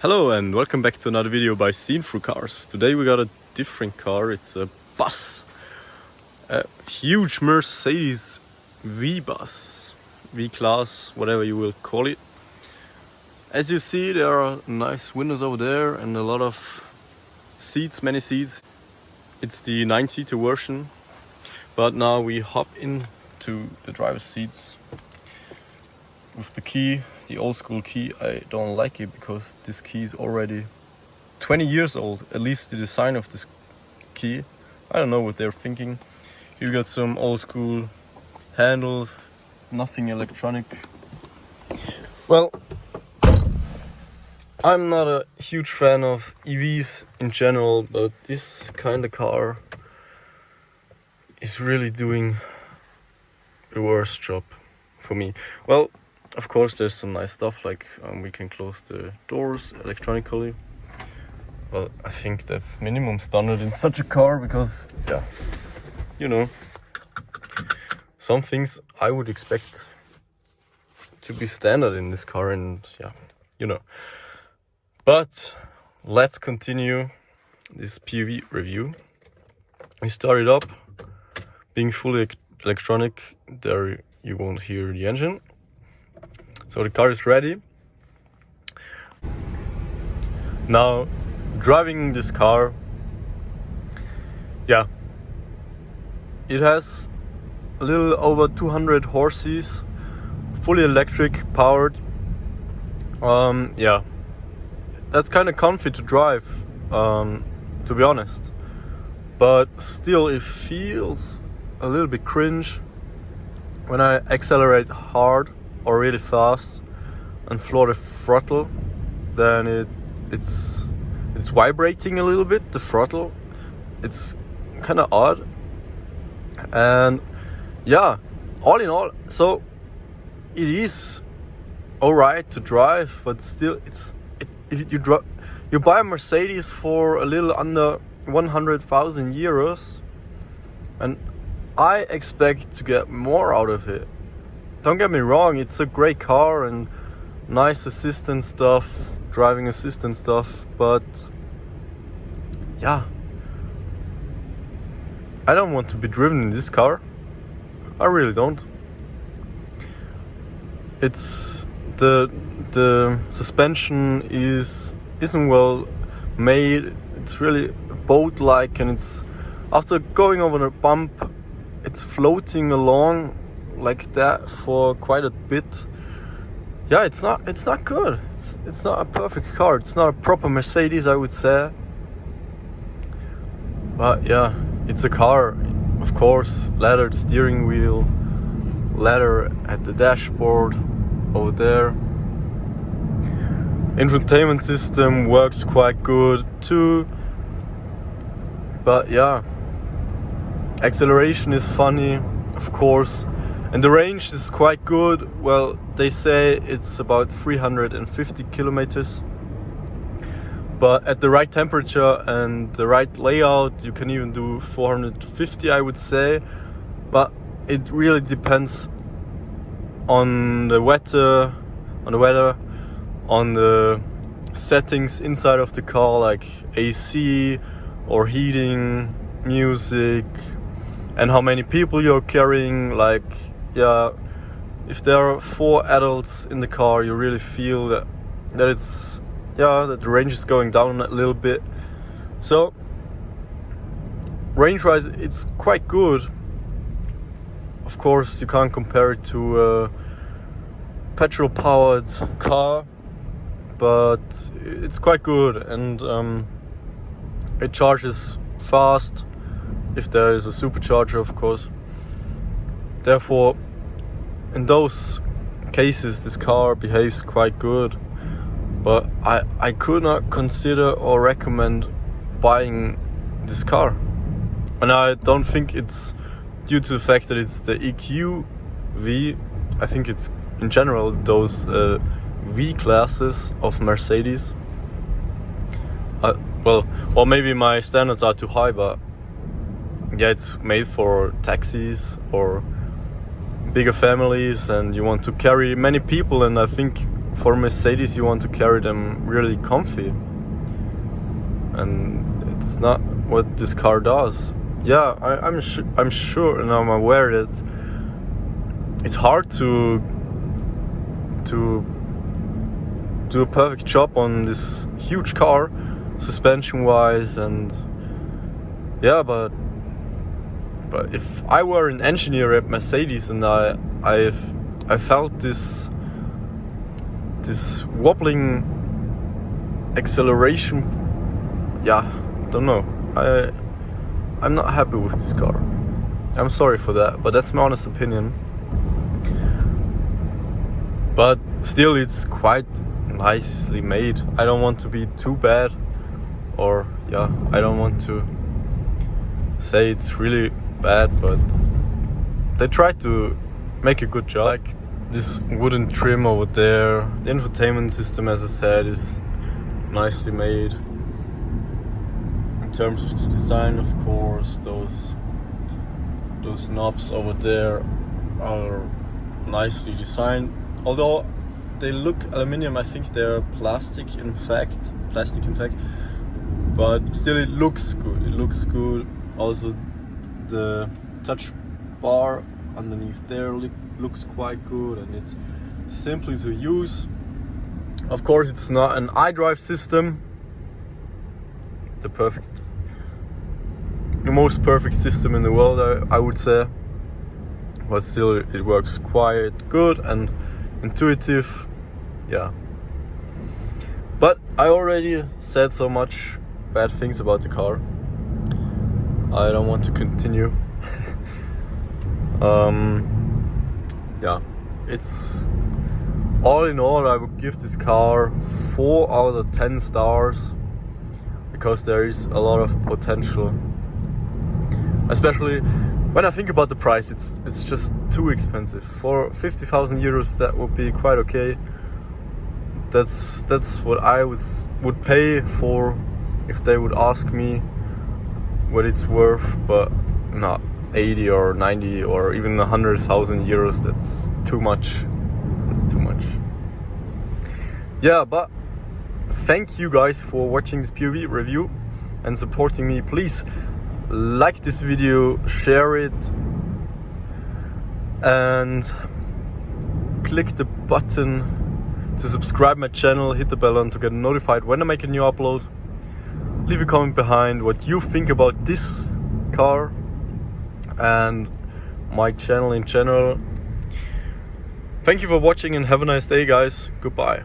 Hello and welcome back to another video by Seen Through Cars. Today we got a different car. It's a bus, a huge Mercedes V-Bus, V-Class, whatever you will call it. As you see, there are nice windows over there and a lot of seats, many seats. It's the 9-seater version, but now we hop into the driver's seats with the key. The old school key. I don't like it because this key is already 20 years old, at least the design of this key. I don't know what they're thinking. You got some old school handles, nothing electronic. Well, I'm not a huge fan of EVs in general, but this kind of car is really doing the worst job for me. Well, of course, there's some nice stuff like we can close the doors electronically. Well, I think that's minimum standard in such a car because, yeah, you know, some things I would expect to be standard in this car and, yeah, you know. But let's continue this POV review. We started up being fully electronic. There you won't hear the engine. So the car is ready. Now, driving this car, yeah, it has a little over 200 horses, fully electric, powered. Yeah, that's kind of comfy to drive, to be honest. But still, it feels a little bit cringe when I accelerate hard or really fast and floor the throttle. Then it's vibrating a little bit, the throttle. It's kind of odd. And yeah, all in all, so it is alright to drive, but still if you buy a Mercedes for a little under 100,000 euros, and I expect to get more out of it. Don't get me wrong, it's a great car and nice assistant stuff, driving assistant stuff, but yeah, I don't want to be driven in this car. I really don't. It's the suspension isn't well made. It's really boat-like, and it's after going over a bump, it's floating along like that for quite a bit. Yeah, it's not good. It's not a perfect car. It's not a proper Mercedes, I would say. But yeah, it's a car, of course. Leather steering wheel, leather at the dashboard over there. Infotainment system works quite good too. But yeah, acceleration is funny, of course. And the range is quite good. Well, they say it's about 350 kilometers. But at the right temperature and the right layout, you can even do 450, I would say. But it really depends on the weather, on the settings inside of the car, like AC or heating, music, and how many people you're carrying. Like, yeah, if there are 4 adults in the car, you really feel that it's, yeah, that the range is going down a little bit. So range-wise, it's quite good. Of course, you can't compare it to a petrol-powered car, but it's quite good, and it charges fast if there is a supercharger, of course. Therefore, in those cases, this car behaves quite good. But I could not consider or recommend buying this car. And I don't think it's due to the fact that it's the EQV. I think it's in general those V classes of Mercedes. Well, or maybe my standards are too high, but yeah, it's made for taxis or bigger families, and you want to carry many people, and I think for Mercedes, you want to carry them really comfy, and it's not what this car does. Yeah, I'm sure, and I'm aware that it's hard to do a perfect job on this huge car, suspension wise, and yeah, but if I were an engineer at Mercedes and I felt this wobbling acceleration, yeah, don't know, I'm not happy with this car. I'm sorry for that, but that's my honest opinion. But still, it's quite nicely made. I don't want to be too bad, or yeah, I don't want to say it's really bad, but they tried to make a good job. Like this wooden trim over there, the infotainment system, as I said, is nicely made. In terms of the design, of course, those knobs over there are nicely designed. Although they look aluminium, I think they're plastic in fact. But still, it looks good. Also, the touch bar underneath there looks quite good, and it's simply to use. Of course, it's not an iDrive system, the most perfect system in the world, I would say, but still it works quite good and intuitive. Yeah, but I already said so much bad things about the car. I don't want to continue. Yeah, it's all in all, I would give this car 4 out of 10 stars, because there is a lot of potential. Especially when I think about the price, it's just too expensive. For 50,000 euros, that would be quite okay. That's what I would pay for if they would ask me what it's worth, but not 80 or 90 or even 100,000 euros. That's too much. Yeah, but thank you guys for watching this POV review and supporting me. Please like this video, share it, and click the button to subscribe my channel. Hit the bell on to get notified when I make a new upload. Leave a comment behind what you think about this car and my channel in general. Thank you for watching and have a nice day, guys. Goodbye.